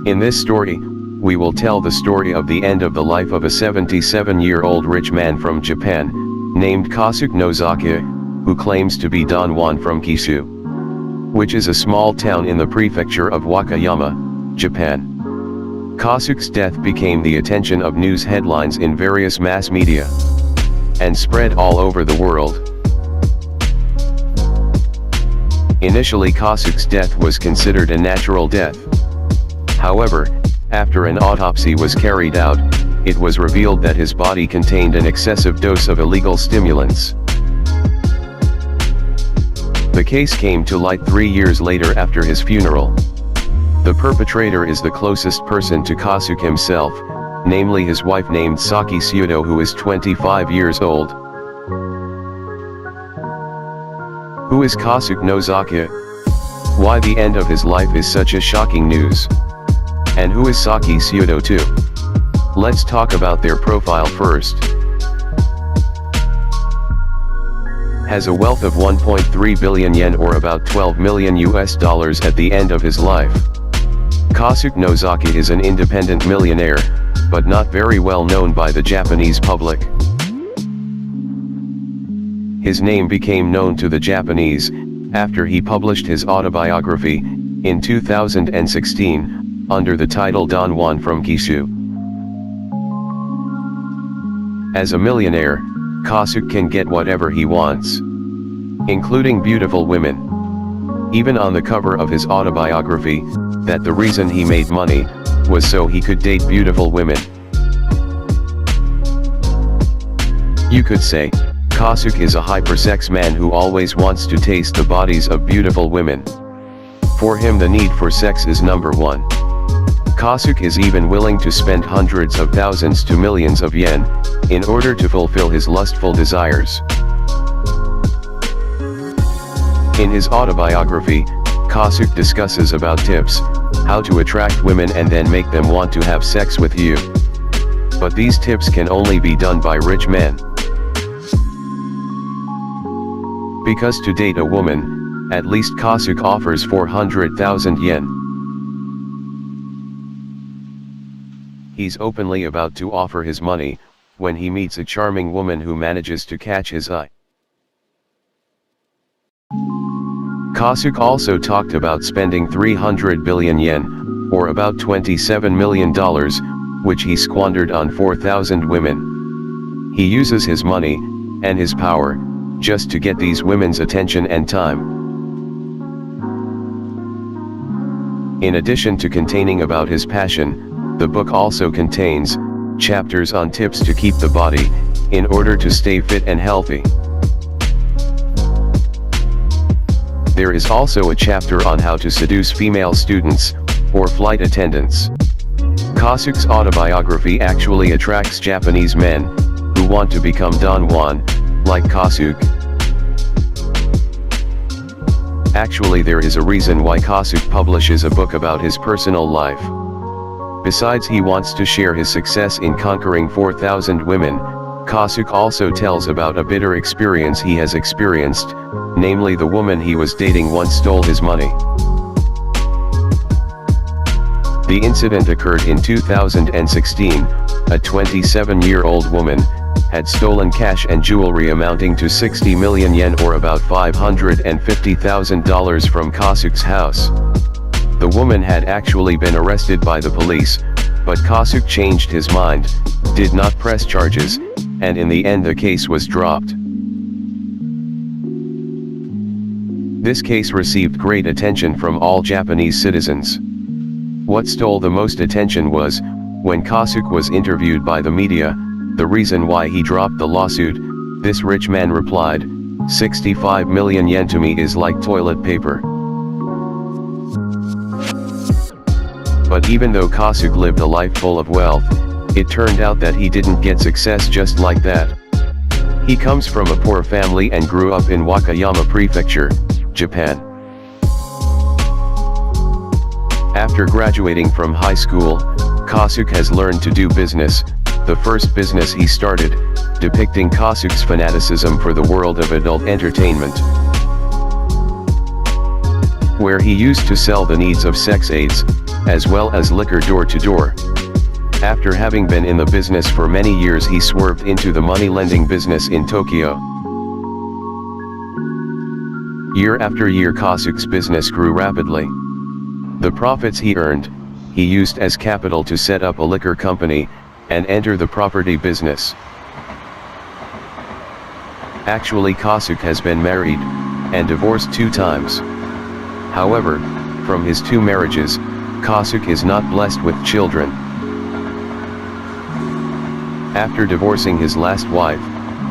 In this story, we will tell the story of the end of the life of a 77-year-old rich man from Japan, named Kosuke Nozaki, who claims to be Don Juan from Kisu, which is a small town in the prefecture of Wakayama, Japan. Kosuke's death became the attention of news headlines in various mass media, and spread all over the world. Initially, Kosuke's death was considered a natural death. However, after an autopsy was carried out, it was revealed that his body contained an excessive dose of illegal stimulants. The case came to light 3 years later after his funeral. The perpetrator is the closest person to Kosuke himself, namely his wife named Saki Sudo, who is 25 years old. Who is Kosuke Nozaki? Why the end of his life is such a shocking news? And who is Saki Sudo too? Let's talk about their profile first. Has a wealth of 1.3 billion yen or about $12 million at the end of his life. Kosuke Nozaki is an independent millionaire, but not very well known by the Japanese public. His name became known to the Japanese after he published his autobiography in 2016 under the title Don Juan from Kisu. As a millionaire, Kosuke can get whatever he wants, including beautiful women. Even on the cover of his autobiography, that the reason he made money was so he could date beautiful women. You could say, Kosuke is a hypersex man who always wants to taste the bodies of beautiful women. For him, the need for sex is number one. Kosuke is even willing to spend hundreds of thousands to millions of yen in order to fulfill his lustful desires. In his autobiography, Kosuke discusses about tips, how to attract women and then make them want to have sex with you. But these tips can only be done by rich men. Because to date a woman, at least Kosuke offers 400,000 yen. He's openly about to offer his money, when he meets a charming woman who manages to catch his eye. Kosuke also talked about spending 300 billion yen, or about $27 million, which he squandered on 4,000 women. He uses his money, and his power, just to get these women's attention and time. In addition to containing about his passion, the book also contains chapters on tips to keep the body, in order to stay fit and healthy. There is also a chapter on how to seduce female students, or flight attendants. Kosuke's autobiography actually attracts Japanese men, who want to become Don Juan, like Kosuke. Actually, there is a reason why Kosuke publishes a book about his personal life. Besides, he wants to share his success in conquering 4,000 women, Kosuke also tells about a bitter experience he has experienced, namely the woman he was dating once stole his money. The incident occurred in 2016, a 27-year-old woman had stolen cash and jewelry amounting to 60 million yen or about $550,000 from Kosuke's house. The woman had actually been arrested by the police, but Kosuke changed his mind, did not press charges, and in the end the case was dropped. This case received great attention from all Japanese citizens. What stole the most attention was, when Kosuke was interviewed by the media, the reason why he dropped the lawsuit. This rich man replied, 65 million yen to me is like toilet paper. But even though Kosuke lived a life full of wealth, it turned out that he didn't get success just like that. He comes from a poor family and grew up in Wakayama Prefecture, Japan. After graduating from high school, Kosuke has learned to do business, the first business he started, depicting Kosuke's fanaticism for the world of adult entertainment, where he used to sell the needs of sex aids, as well as liquor door to door. After having been in the business for many years, he swerved into the money-lending business in Tokyo. Year after year, Kosuke's business grew rapidly. The profits he earned, he used as capital to set up a liquor company, and enter the property business. Actually, Kosuke has been married, and divorced 2 times. However, from his 2 marriages, Kosuke is not blessed with children. After divorcing his last wife,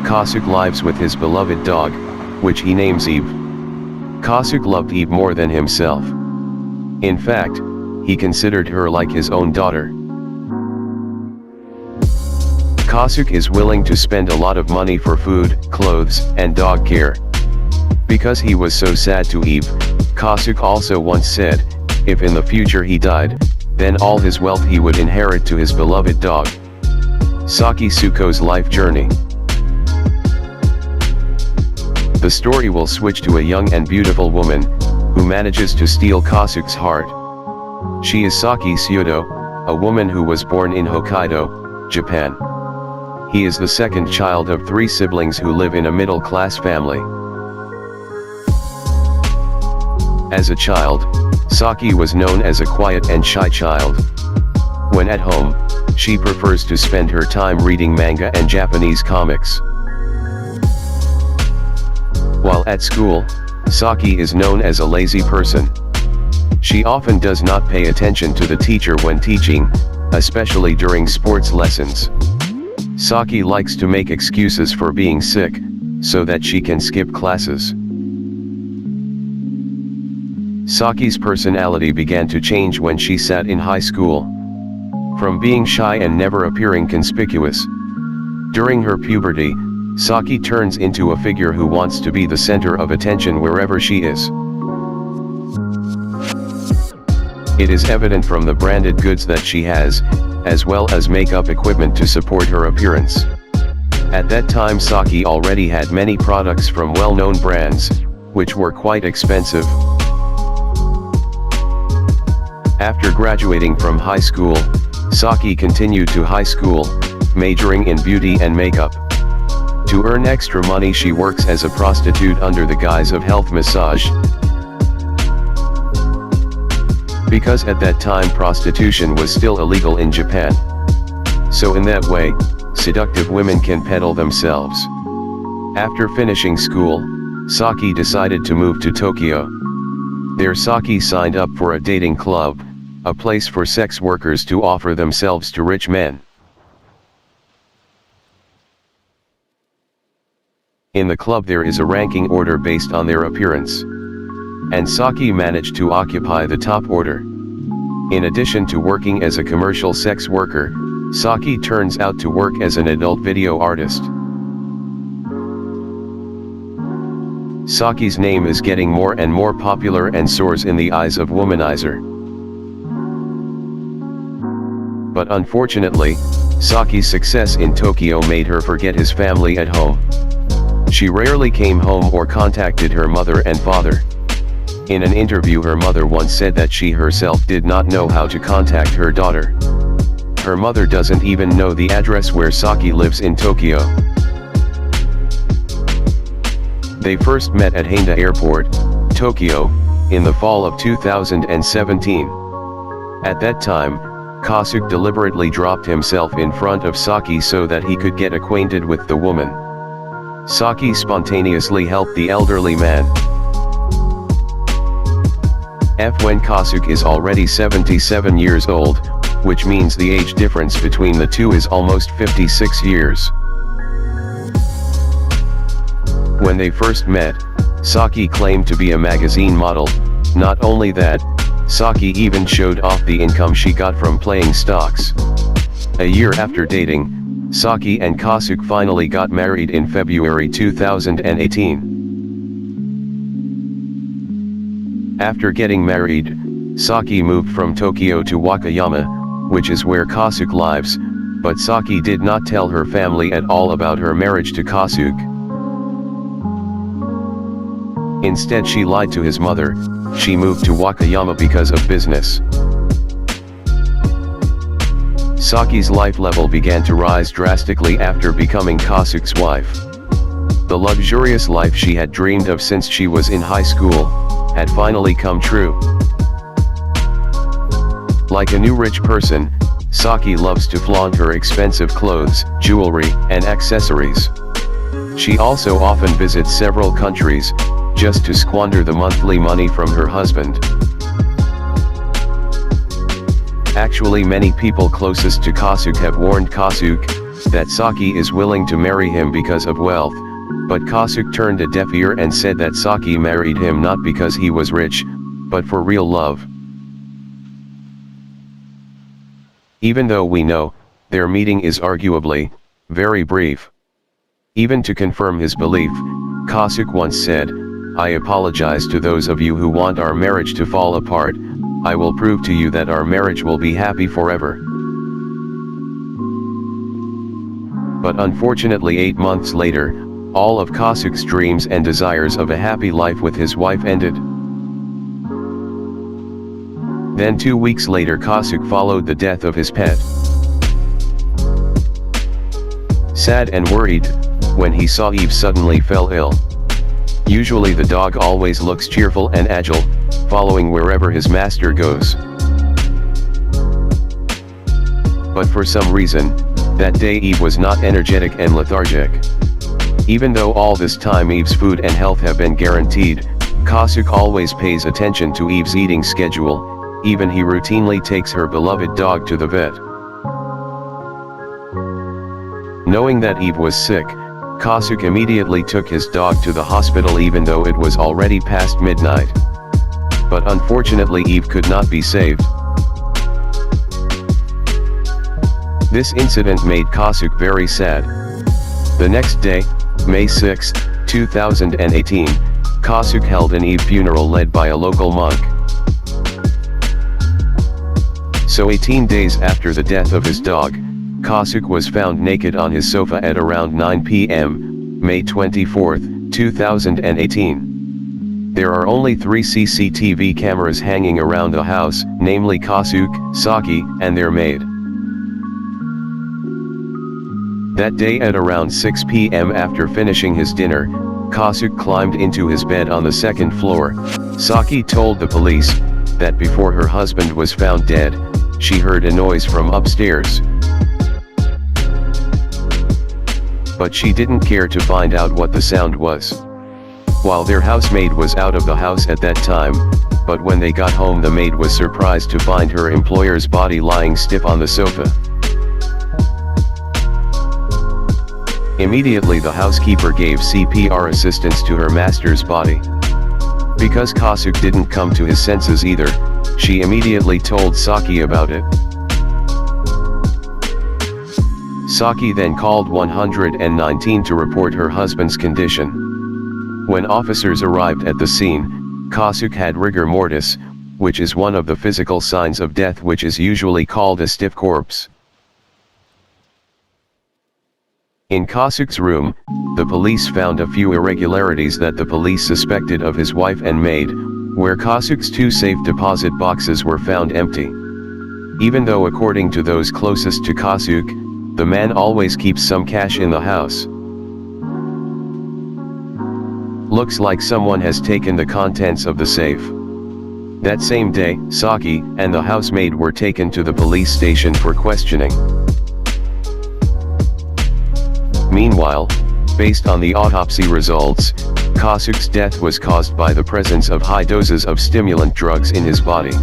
Kosuke lives with his beloved dog, which he names Eve. Kosuke loved Eve more than himself. In fact, he considered her like his own daughter. Kosuke is willing to spend a lot of money for food, clothes, and dog care. Because he was so sad to Eve, Kosuke also once said, if in the future he died, then all his wealth he would inherit to his beloved dog. Saki Tsuko's life journey. The story will switch to a young and beautiful woman, who manages to steal Kosuke's heart. She is Saki Sudo, a woman who was born in Hokkaido, Japan. He is the second child of 3 siblings who live in a middle-class family. As a child, Saki was known as a quiet and shy child. When at home, she prefers to spend her time reading manga and Japanese comics. While at school, Saki is known as a lazy person. She often does not pay attention to the teacher when teaching, especially during sports lessons. Saki likes to make excuses for being sick, so that she can skip classes. Saki's personality began to change when she sat in high school. From being shy and never appearing conspicuous. During her puberty, Saki turns into a figure who wants to be the center of attention wherever she is. It is evident from the branded goods that she has, as well as makeup equipment to support her appearance. At that time, Saki already had many products from well-known brands, which were quite expensive. After graduating from high school, Saki continued to high school, majoring in beauty and makeup. To earn extra money, she works as a prostitute under the guise of health massage. Because at that time prostitution was still illegal in Japan. So in that way, seductive women can peddle themselves. After finishing school, Saki decided to move to Tokyo. There Saki signed up for a dating club, a place for sex workers to offer themselves to rich men. In the club there is a ranking order based on their appearance. And Saki managed to occupy the top order. In addition to working as a commercial sex worker, Saki turns out to work as an adult video artist. Saki's name is getting more and more popular and soars in the eyes of womanizer. But unfortunately, Saki's success in Tokyo made her forget his family at home. She rarely came home or contacted her mother and father. In an interview, her mother once said that she herself did not know how to contact her daughter. Her mother doesn't even know the address where Saki lives in Tokyo. They first met at Haneda Airport, Tokyo, in the fall of 2017. At that time, Kosuke deliberately dropped himself in front of Saki so that he could get acquainted with the woman. Saki spontaneously helped the elderly man. When Kosuke is already 77 years old, which means the age difference between the two is almost 56 years. When they first met, Saki claimed to be a magazine model. Not only that, Saki even showed off the income she got from playing stocks. A year after dating, Saki and Kosuke finally got married in February 2018. After getting married, Saki moved from Tokyo to Wakayama, which is where Kosuke lives, but Saki did not tell her family at all about her marriage to Kosuke. Instead, she lied to his mother. She moved to Wakayama because of business. Saki's life level began to rise drastically after becoming Kosuke's wife. The luxurious life she had dreamed of since she was in high school had finally come true. Like a new rich person, Saki loves to flaunt her expensive clothes, jewelry, and accessories. She also often visits several countries, just to squander the monthly money from her husband. Actually, many people closest to Kosuke have warned Kosuke that Saki is willing to marry him because of wealth, but Kosuke turned a deaf ear and said that Saki married him not because he was rich, but for real love. Even though we know their meeting is arguably very brief. Even to confirm his belief, Kosuke once said, "I apologize to those of you who want our marriage to fall apart. I will prove to you that our marriage will be happy forever." But unfortunately 8 months later, all of Kosuke's dreams and desires of a happy life with his wife ended. Then 2 weeks later Kosuke followed the death of his pet. Sad and worried, when he saw Eve suddenly fell ill. Usually the dog always looks cheerful and agile, following wherever his master goes. But for some reason, that day Eve was not energetic and lethargic. Even though all this time Eve's food and health have been guaranteed, Kosuke always pays attention to Eve's eating schedule, even he routinely takes her beloved dog to the vet. Knowing that Eve was sick, Kosuke immediately took his dog to the hospital even though it was already past midnight. But unfortunately Eve could not be saved. This incident made Kosuke very sad. The next day, May 6, 2018, Kosuke held an Eve funeral led by a local monk. So 18 days after the death of his dog, Kosuke was found naked on his sofa at around 9 p.m., May 24, 2018. There are only 3 CCTV cameras hanging around the house, namely Kosuke, Saki, and their maid. That day at around 6 p.m. after finishing his dinner, Kosuke climbed into his bed on the second floor. Saki told the police that before her husband was found dead, she heard a noise from upstairs. But she didn't care to find out what the sound was. While their housemaid was out of the house at that time, but when they got home the maid was surprised to find her employer's body lying stiff on the sofa. Immediately the housekeeper gave CPR assistance to her master's body. Because Kosuke didn't come to his senses either, she immediately told Saki about it. Saki then called 119 to report her husband's condition. When officers arrived at the scene, Kosuke had rigor mortis, which is one of the physical signs of death which is usually called a stiff corpse. In Kosuke's room, the police found a few irregularities that the police suspected of his wife and maid, where Kosuke's 2 safe deposit boxes were found empty. Even though according to those closest to Kosuke, the man always keeps some cash in the house. Looks like someone has taken the contents of the safe. That same day, Saki and the housemaid were taken to the police station for questioning. Meanwhile, based on the autopsy results, Kosuke's death was caused by the presence of high doses of stimulant drugs in his body.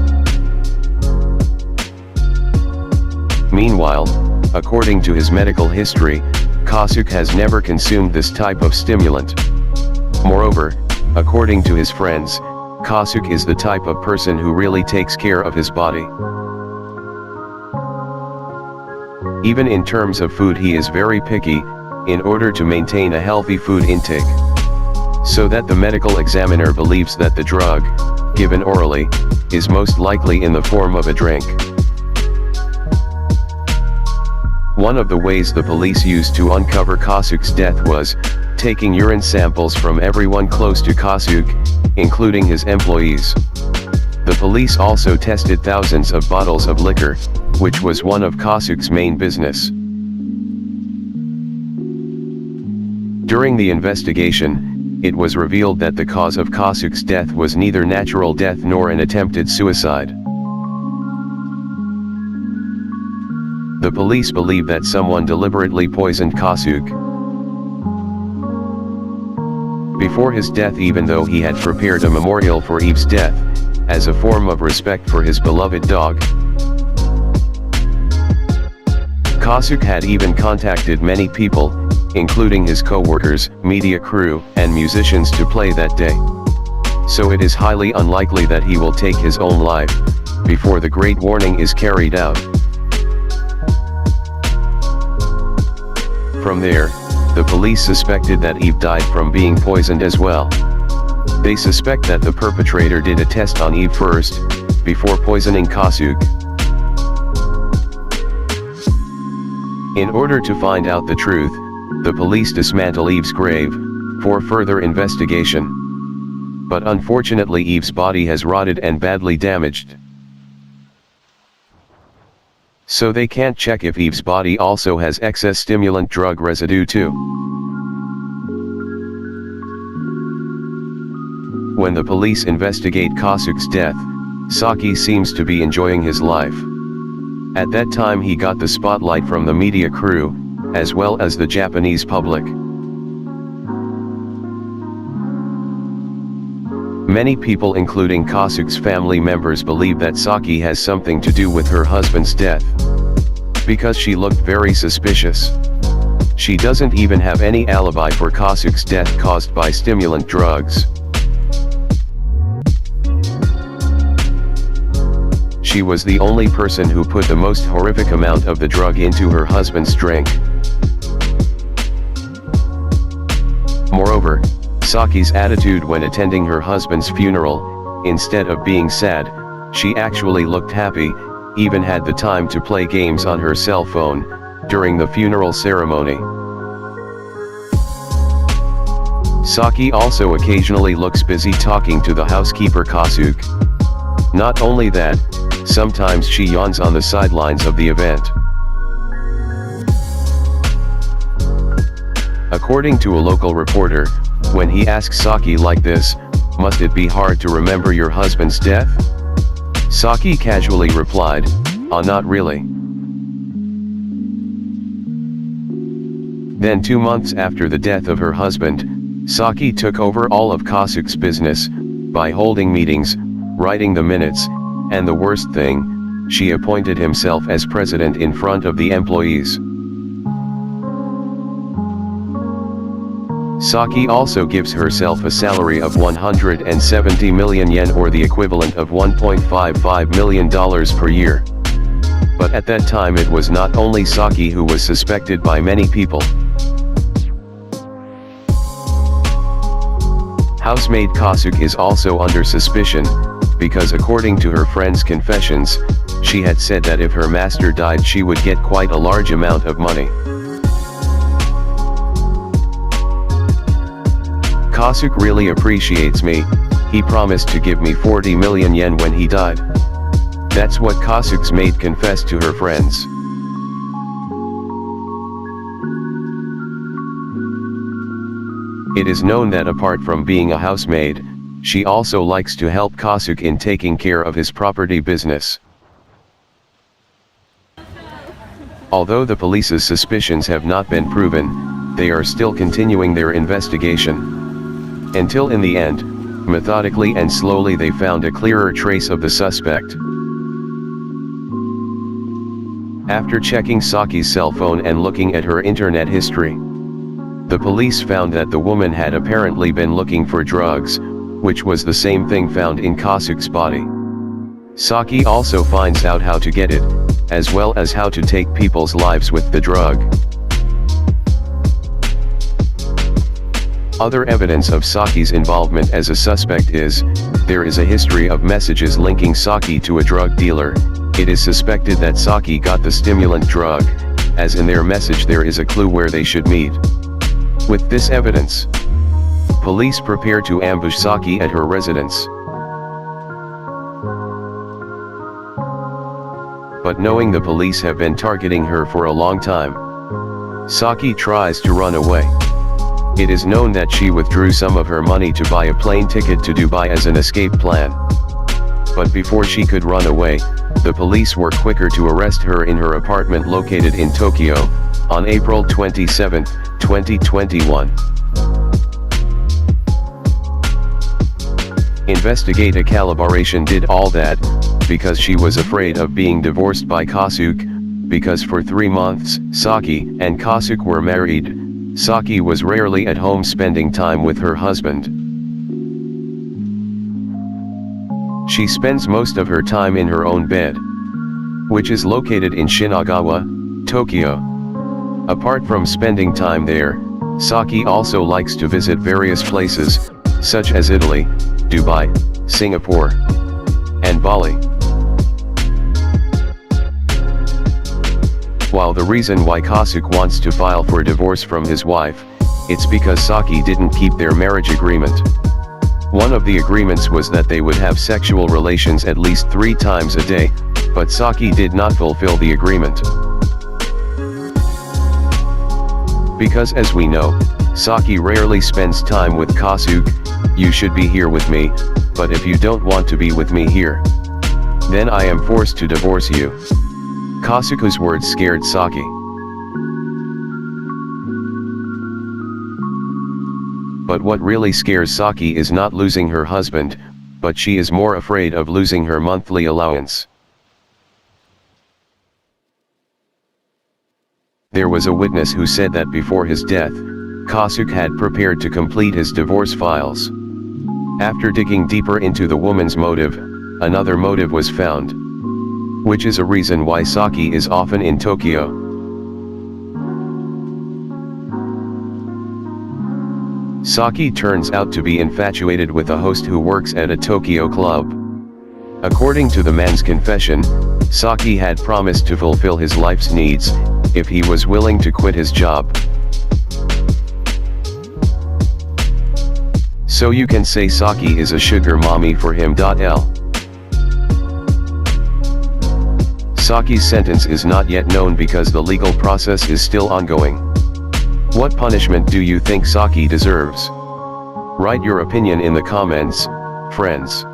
Meanwhile, according to his medical history, Kosuke has never consumed this type of stimulant. Moreover, according to his friends, Kosuke is the type of person who really takes care of his body. Even in terms of food he is very picky, in order to maintain a healthy food intake. So that the medical examiner believes that the drug, given orally, is most likely in the form of a drink. One of the ways the police used to uncover Kosuke's death was taking urine samples from everyone close to Kosuke, including his employees. The police also tested thousands of bottles of liquor, which was one of Kosuke's main business. During the investigation, it was revealed that the cause of Kosuke's death was neither natural death nor an attempted suicide. The police believe that someone deliberately poisoned Kosuke before his death, even though he had prepared a memorial for Eve's death, as a form of respect for his beloved dog. Kosuke had even contacted many people, including his co-workers, media crew, and musicians to play that day. So it is highly unlikely that he will take his own life before the Great Warning is carried out. From there, the police suspected that Eve died from being poisoned as well. They suspect that the perpetrator did a test on Eve first, before poisoning Kosuke. In order to find out the truth, the police dismantle Eve's grave for further investigation. But unfortunately, Eve's body has rotted and badly damaged. So they can't check if Eve's body also has excess stimulant drug residue too. When the police investigate Kosuke's death, Saki seems to be enjoying his life. At that time he got the spotlight from the media crew, as well as the Japanese public. Many people, including Kosuke's family members, believe that Saki has something to do with her husband's death, because she looked very suspicious. She doesn't even have any alibi for Kosuke's death caused by stimulant drugs. She was the only person who put the most horrific amount of the drug into her husband's drink. Moreover, Saki's attitude when attending her husband's funeral, instead of being sad, she actually looked happy, even had the time to play games on her cell phone during the funeral ceremony. Saki also occasionally looks busy talking to the housekeeper Kosuke. Not only that, sometimes she yawns on the sidelines of the event. According to a local reporter, when he asks Saki like this, "Must it be hard to remember your husband's death?" Saki casually replied, not really." Then 2 months after the death of her husband, Saki took over all of Kosuke's business, by holding meetings, writing the minutes, and the worst thing, she appointed himself as president in front of the employees. Saki also gives herself a salary of 170 million yen, or the equivalent of $1.55 million per year. But at that time it was not only Saki who was suspected by many people. Housemaid Kosuke is also under suspicion, because according to her friend's confessions, she had said that if her master died she would get quite a large amount of money. "Kosuke really appreciates me, he promised to give me 40 million yen when he died." That's what Kosuke's maid confessed to her friends. It is known that apart from being a housemaid, she also likes to help Kosuke in taking care of his property business. Although the police's suspicions have not been proven, they are still continuing their investigation. Until in the end, methodically and slowly they found a clearer trace of the suspect. After checking Saki's cell phone and looking at her internet history, the police found that the woman had apparently been looking for drugs, which was the same thing found in Kosuke's body. Saki also finds out how to get it, as well as how to take people's lives with the drug. Other evidence of Saki's involvement as a suspect is, there is a history of messages linking Saki to a drug dealer. It is suspected that Saki got the stimulant drug, as in their message there is a clue where they should meet. With this evidence, police prepare to ambush Saki at her residence. but knowing the police have been targeting her for a long time, Saki tries to run away. It is known that she withdrew some of her money to buy a plane ticket to Dubai as an escape plan. But before she could run away, the police were quicker to arrest her in her apartment located in Tokyo, on April 27, 2021. Investigate a calibration did all that, because she was afraid of being divorced by Kosuke, because for 3 months, Saki and Kosuke were married. Saki was rarely at home spending time with her husband. She spends most of her time in her own bed, which is located in Shinagawa, Tokyo. Apart from spending time there, Saki also likes to visit various places, such as Italy, Dubai, Singapore, and Bali. While the reason why Kosuke wants to file for divorce from his wife, it's because Saki didn't keep their marriage agreement. One of the agreements was that they would have sexual relations at least 3 times a day, but Saki did not fulfill the agreement. Because as we know, Saki rarely spends time with Kosuke. You should be here with me, but if you don't want to be with me here, then I am forced to divorce you. Kosuke's words scared Saki. But what really scares Saki is not losing her husband, but she is more afraid of losing her monthly allowance. There was a witness who said that before his death, Kosuke had prepared to complete his divorce files. After digging deeper into the woman's motive, another motive was found, which is a reason why Saki is often in Tokyo. Saki turns out to be infatuated with a host who works at a Tokyo club. According to the man's confession, Saki had promised to fulfill his life's needs, if he was willing to quit his job. So you can say Saki is a sugar mommy for him. Saki's sentence is not yet known because the legal process is still ongoing. What punishment do you think Saki deserves? Write your opinion in the comments, friends.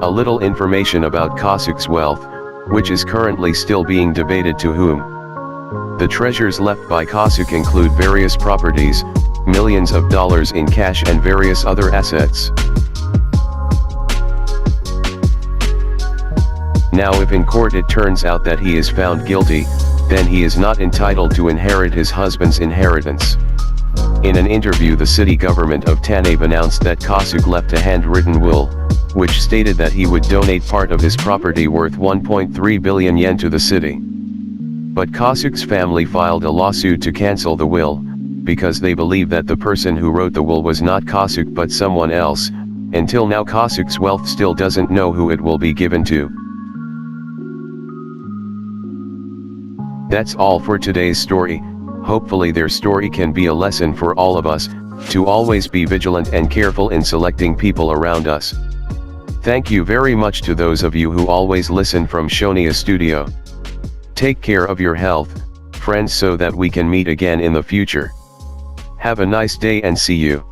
A little information about Kosuke's wealth, which is currently still being debated to whom. The treasures left by Kosuke include various properties, millions of dollars in cash and various other assets. Now if in court it turns out that he is found guilty, then he is not entitled to inherit his husband's inheritance. In an interview, the city government of Tanabe announced that Kosuke left a handwritten will, which stated that he would donate part of his property worth 1.3 billion yen to the city. But Kosuke's family filed a lawsuit to cancel the will, because they believe that the person who wrote the will was not Kosuke but someone else. Until now Kosuke's wealth still doesn't know who it will be given to. That's all for today's story. Hopefully their story can be a lesson for all of us, to always be vigilant and careful in selecting people around us. Thank you very much to those of you who always listen from Shonia Studio. Take care of your health, friends, so that we can meet again in the future. Have a nice day and see you.